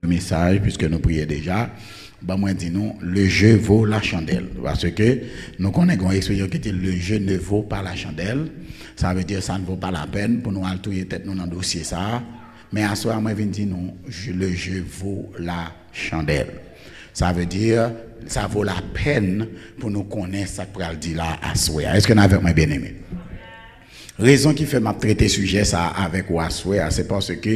message, puisque nous prions déjà, ben moi dis nous, le jeu vaut la chandelle. Parce que nous connaissons une expression qui dit le jeu ne vaut pas la chandelle. Ça veut dire ça ne vaut pas la peine pour nous aller tête nous dans le dossier ça. Mais à ce moment, moi, je dis non, le jeu vaut la chandelle. Ça veut dire, ça vaut la peine pour nous connaître ça que je dis là à soi. Est-ce que nous avons bien aimé? Raison qui fait m'a traiter sujet ça avec Waswe, c'est parce que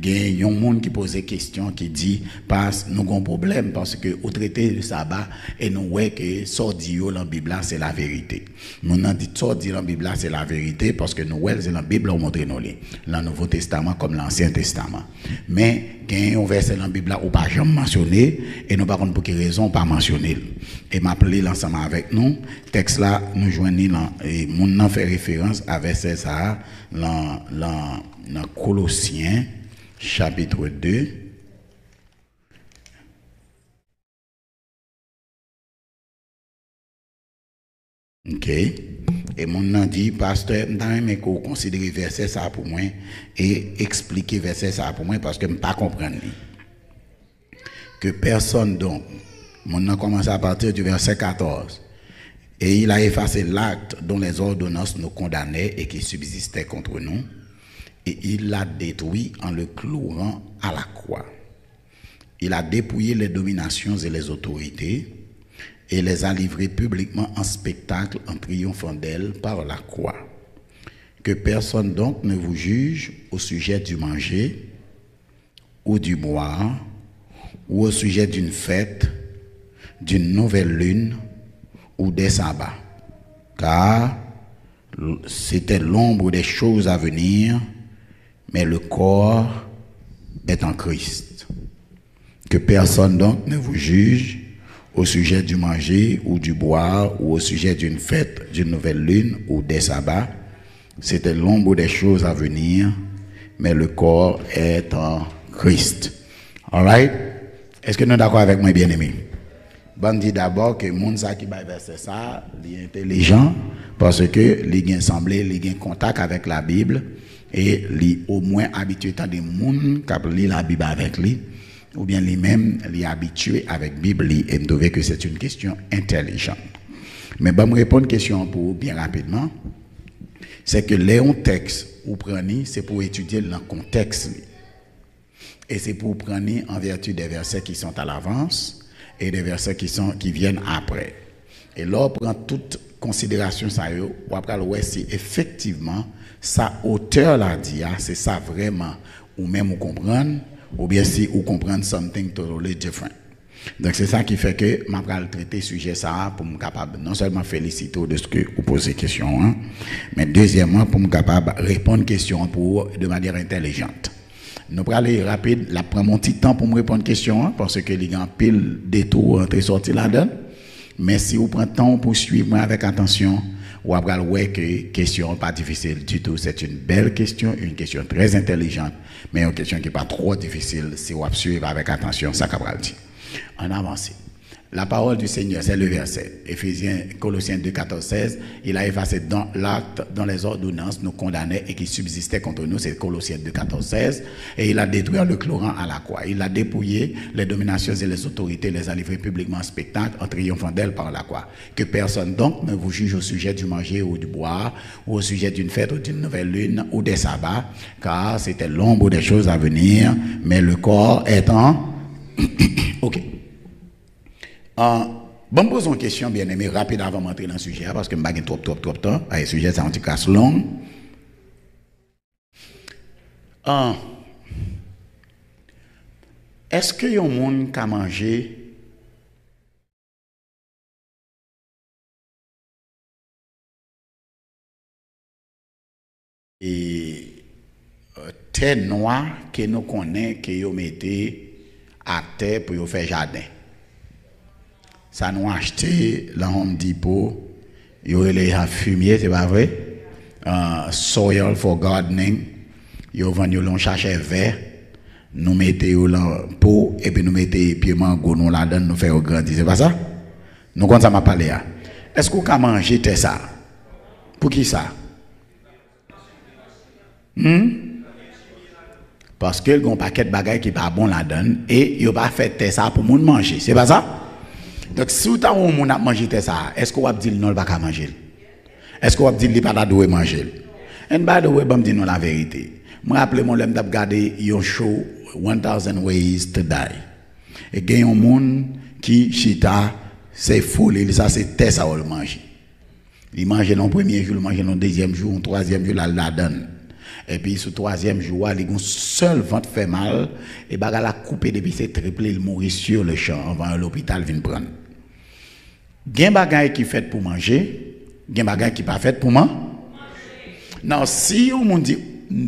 il y a un monde qui pose des questions qui dit parce nous avons un problème parce que au traité le sabbat et nous voyons que sordi dans la Bible c'est la vérité. Nous n'en dit sordi dans la Bible c'est la vérité parce que nous voyons dans la Bible on montre nous dans le Nouveau Testament comme l'Ancien Testament. Mais il y a un verset dans la Bible où pas jamais mentionné et nous pas pour quelle raison pas mentionné. Et m'appeler l'ensemble avec nous, texte là nous joignons là et mon fait référence à verset ça dans Colossiens chapitre 2. OK. Et mon nom dit pasteur m'aimerait qu'on considère verset ça pour moi et expliquer verset ça pour moi parce que je ne pas comprendre que personne donc mon nom commence à partir du verset 14. Et il a effacé l'acte dont les ordonnances nous condamnaient et qui subsistait contre nous. Et il l'a détruit en le clouant à la croix. Il a dépouillé les dominations et les autorités et les a livrées publiquement en spectacle en triomphant d'elles par la croix. Que personne donc ne vous juge au sujet du manger ou du boire ou au sujet d'une fête, d'une nouvelle lune ou des sabbats, car c'était l'ombre des choses à venir, mais le corps est en Christ. Que personne donc ne vous juge au sujet du manger ou du boire ou au sujet d'une fête, d'une nouvelle lune ou des sabbats, c'était l'ombre des choses à venir, mais le corps est en Christ. All right? Est-ce que nous sommes d'accord avec moi, bien-aimés? Bon, dit d'abord que moun sa qui va verser ça, il est intelligent parce que il a semblé, il a contact avec la Bible et il au moins habitué à des moun qui lit la Bible avec lui ou bien lui-même il est habitué avec la Bible et me trouve que c'est une question intelligente. Mais bon, me répondre question pour bien rapidement, c'est que les textes ou prenez c'est pour étudier le contexte et c'est pour prendre en vertu des versets qui sont à l'avance et des versets qui viennent après. Et là, on prend toute considération ça, ou après, ouais, si effectivement, sa hauteur l'a dit, c'est ça vraiment, ou même vous comprendre, ou bien si vous comprenez something totally different. Donc, c'est ça qui fait que je vais traiter sujet ça pour me capable, non seulement féliciter de ce que vous posez question, hein, mais deuxièmement, pour me capable répondre question de manière intelligente. Nous allons aller rapide, la prend mon petit temps pour me répondre à question hein, parce que il y a un pile détour entre sorti là-dedans. Mais si vous prenez le temps pour suivre moi avec attention, vous allez voir que question pas difficile du tout. C'est une belle question, une question très intelligente, mais une question qui n'est pas trop difficile si vous suivez avec attention ça qu'a dit. En avance. La parole du Seigneur, c'est le verset. Colossiens 2, 14, 16. Il a effacé dans l'acte, dans les ordonnances, nous condamnait et qui subsistait contre nous. C'est Colossiens 2, 14, 16. Et il a détruit le chlorant à la croix. Il a dépouillé les dominations et les autorités, les a livrées publiquement en spectacle, en triomphant d'elles par la croix. Que personne donc ne vous juge au sujet du manger ou du boire, ou au sujet d'une fête ou d'une nouvelle lune ou des sabbats, car c'était l'ombre des choses à venir, mais le corps est en... OK. Bon, pose une question, bien aimé, rapide avant d'entrer dans le sujet, parce que je ne vais pas trop de temps. Le sujet, c'est un petit casse long. Est-ce qu'il y a un monde qui a mangé et terre noire que nous connaissons, que nous mettons à terre pour faire jardin? Ça nous a acheté là Home Depot, il y a les fumier, c'est pas vrai? Soil for gardening, il y a vendu l'on chercher vert, nous mettons dans pot et puis nous mettons pied mango nous là-dedans nous faire grandir, c'est pas ça? Nous quand ça m'a parlé là. Est-ce qu'on a mangé ça? Pour qui ça? Parce que le paquet de bagages qui pas bon la donne et il pas fait ça pour moun manger. C'est pas ça? Donc si vous avez moun a manger ça, est-ce que vous avez dit non pas qu'à manger? Est-ce que vous avez dit il pas doit manger? And by the way, je dis non la vérité. Je me rappelle mon l'aime regarder un show 1000 Ways to Die. Et il y a un monde qui chita c'est fou, ça c'est ça le manger. Il mange le premier jour, il mange le deuxième jour, le troisième jour, la donne. Et puis, sur le troisième jour, il a un seul ventre fait mal. Et il a coupé depuis c'est triplé, il mourit sur le champ avant l'hôpital vienne prendre. Il y a des bagages qui sont faits pour manger, il y a des bagages qui ne sont pas faits pour manger. Non, si on dit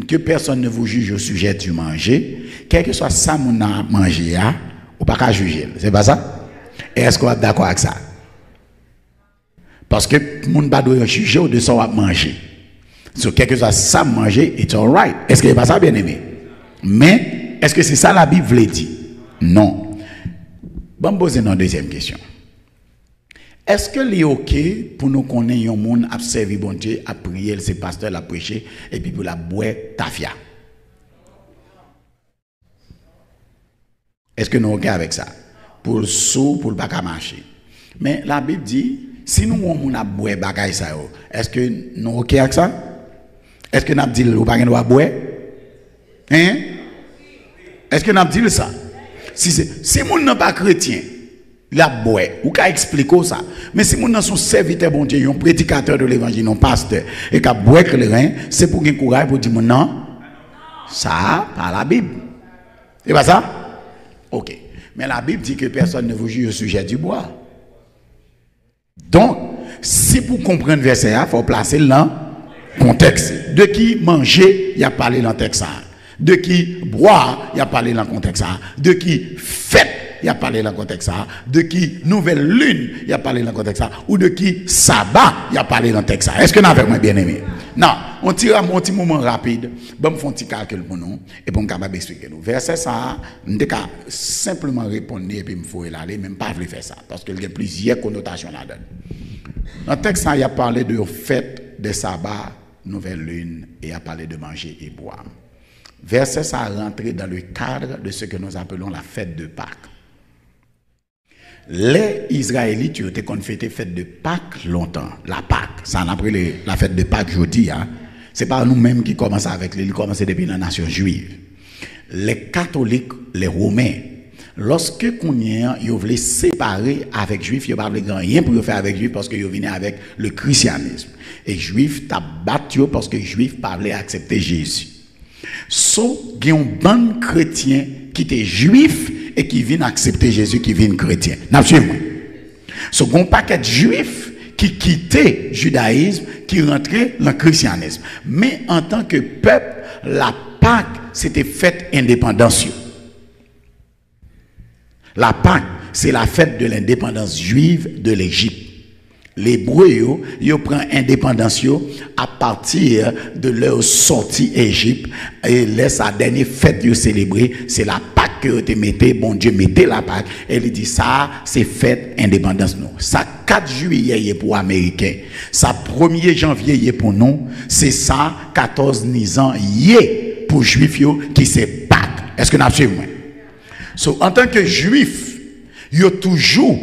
que personne ne vous juge au sujet du manger, quel que soit ça qu'on a mangé, on ne peut pas juger. C'est pas ça? Et est-ce qu'on est d'accord avec ça? Parce que moun pas doit juger au de ça à manger. Sur quelque chose ça manger, it's all right. Est-ce que c'est pas ça bien aimé? Mais est-ce que c'est ça la Bible veut dire? Non. Bon, poser une deuxième question. Est-ce que c'est OK pour nous connaître un monde à servir bon Dieu, à prier, c'est pasteur à prêcher et puis pour la boire tafia? Est-ce que nous sommes OK avec ça? Pour le sou, pour le bac à marcher. Mais la Bible dit si nous on a boire bagay ça, est-ce que nous OK avec ça? Est-ce que nous dit ou pas nous boire? Hein? Est-ce que nous dit ça? Si moun n'a pas chrétien, la boire, ou qu'a expliquer ça. Mais si moun n'a son serviteur bon Dieu, un prédicateur de l'évangile, un pasteur et qu'a boire le rein, c'est pour qu'il courage pour dire non. Ça par la Bible. C'est pas ça? OK. Mais la Bible dit que personne ne vous juge au sujet du bois. Donc, si pour comprendre le verset, il faut placer dans le contexte. De qui manger, il y a parlé dans le texte. De qui boire, il y a parlé dans le contexte. De qui fête, il y a parlé dans le contexte. De qui nouvelle lune, il y a parlé dans le contexte. Ou de qui sabbat, il y a parlé dans le texte. Est-ce que nous avons bien aimé? Non, on tire un petit moment rapide. Bon, on petit calcul pour nous et pour nous capable expliquer nous. Verset ça, on peut simplement répondre et puis il faut aller, même pas faire ça parce qu'il y a plusieurs connotations là-dedans. Dans le texte, il y a parlé de fête, de sabbat, nouvelle lune et il y a parlé de manger et boire. Verset ça rentre dans le cadre de ce que nous appelons la fête de Pâques. Les Israélites ont été fêté fête de Pâques longtemps. La Pâques, ça on appelle la fête de Pâques jeudi. Hein? Ce n'est pas nous-mêmes qui commençons avec les, ils commencent depuis la nation juive. Les catholiques, les romains, lorsque ils voulaient séparer avec les juifs, ils n'avaient rien pour faire avec les juifs parce qu'ils venaient avec le christianisme. Et les juifs t'ont battu parce que les juifs parlaient accepter Jésus. Sauf qu'il y a un bon chrétien qui était juif et qui vient accepter Jésus, qui vient chrétien. Suivez-moi. Ce qu'on paquet de juifs qui quittait le judaïsme, qui rentrait dans le christianisme. Mais en tant que peuple, la Pâque, c'était fête indépendance. La Pâque, c'est la fête de l'indépendance juive de l'Égypte. Les Hébreux, ils prennent indépendance à partir de leur sortie d'Égypte et laissent la dernière fête de célébrer, c'est la Pâque que tu mettais, bon Dieu mettait la Pâque et il dit ça c'est fête indépendance nous. Ça 4 juillet pour Américains, ça 1er janvier pour nous, c'est ça 14 Nisan pour Juifs qui c'est Pâque. Est-ce que nous suivons? So, en tant que Juif, il y a toujours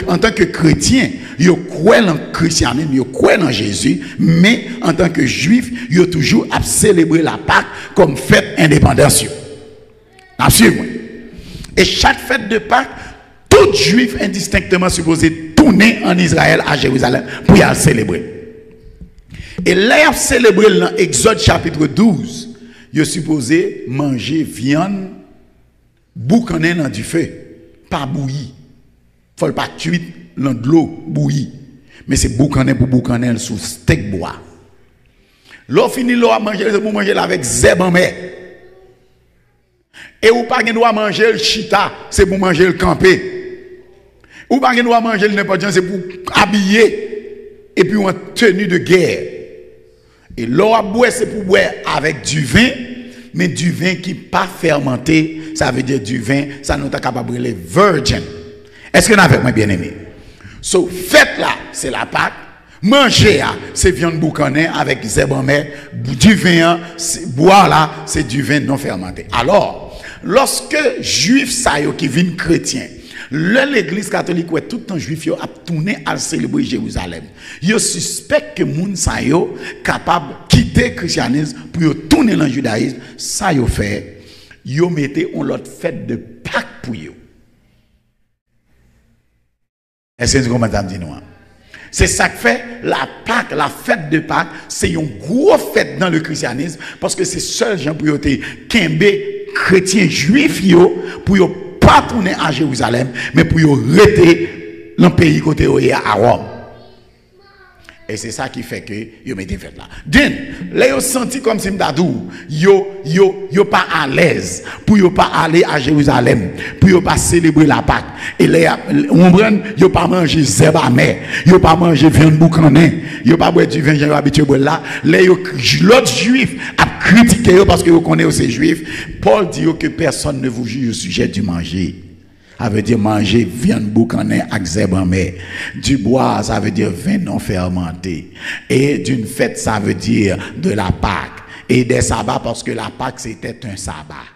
en tant que chrétien, ils croient dans le christianisme, ils croient dans Jésus, mais en tant que juif, ils ont toujours à célébrer la Pâque comme fête indépendance. Absolument. Et chaque fête de Pâques, tout juif indistinctement supposé tourner en Israël à Jérusalem pour y célébrer. Et là, ils célébrer dans Exode chapitre 12, ils sont supposés manger viande boucanée dans du feu, pas bouillie. Il ne faut pas tuer dans de l'eau bouillie. Mais c'est boucaner pour boucaner sous steak bois. L'eau finit l'eau à manger, c'est pour manger avec zèbre en mer. Et ou pas qu'il doit manger le chita, c'est pour manger le campé. Ou pas qu'il doit manger le n'importe quoi, c'est pour habiller et puis en tenue de guerre. Et l'eau à boire, c'est pour boire avec du vin, mais du vin qui n'est pas fermenté, ça veut dire du vin, ça nous est capable de brûler virgin. Est-ce que nous avons moi bien aimé? So, fête là, c'est la Pâque. Manger, c'est viande boucané avec zèbre en mer. Du vin, boire là, c'est du vin non fermenté. Alors, lorsque juifs ça qui viennent chrétiens, l'église catholique ouais tout le temps juif yo a tourné à célébrer Jérusalem. Yo suspect que moun sa yo capable quitter le christianisme pour yo tourner dans le judaïsme, ça yo fait, yo mettez on l'autre fête de Pâques pour yo. Est-ce que vous comprenez nous? C'est ça que fait la Pâques, la fête de Pâques, c'est une grosse fête dans le christianisme parce que c'est seul gens pour yote kembe chrétiens juifs yo pour yo pas tourner à Jérusalem mais pour yo rester dans le pays côté à Rome. Et c'est ça qui fait que yo mette fête là. Din, là yo senti comme si m'dadou, yo pas à l'aise pour yo pas aller à Jérusalem, pour yo pas célébrer la Pâque. Et là on prend yo pas manger zèbre amer, yo pas manger viande boucané, yo pas boire du vin j'ai habitué boire là. Là yo l'autre juif a critiqué parce que vous connaissez ces juifs. Paul dit que personne ne vous juge au sujet du manger. Ça veut dire manger viande boucané avec zèbre en mer. Du bois, ça veut dire vin non fermenté. Et d'une fête, ça veut dire de la Pâque. Et des sabbats, parce que la Pâque, c'était un sabbat.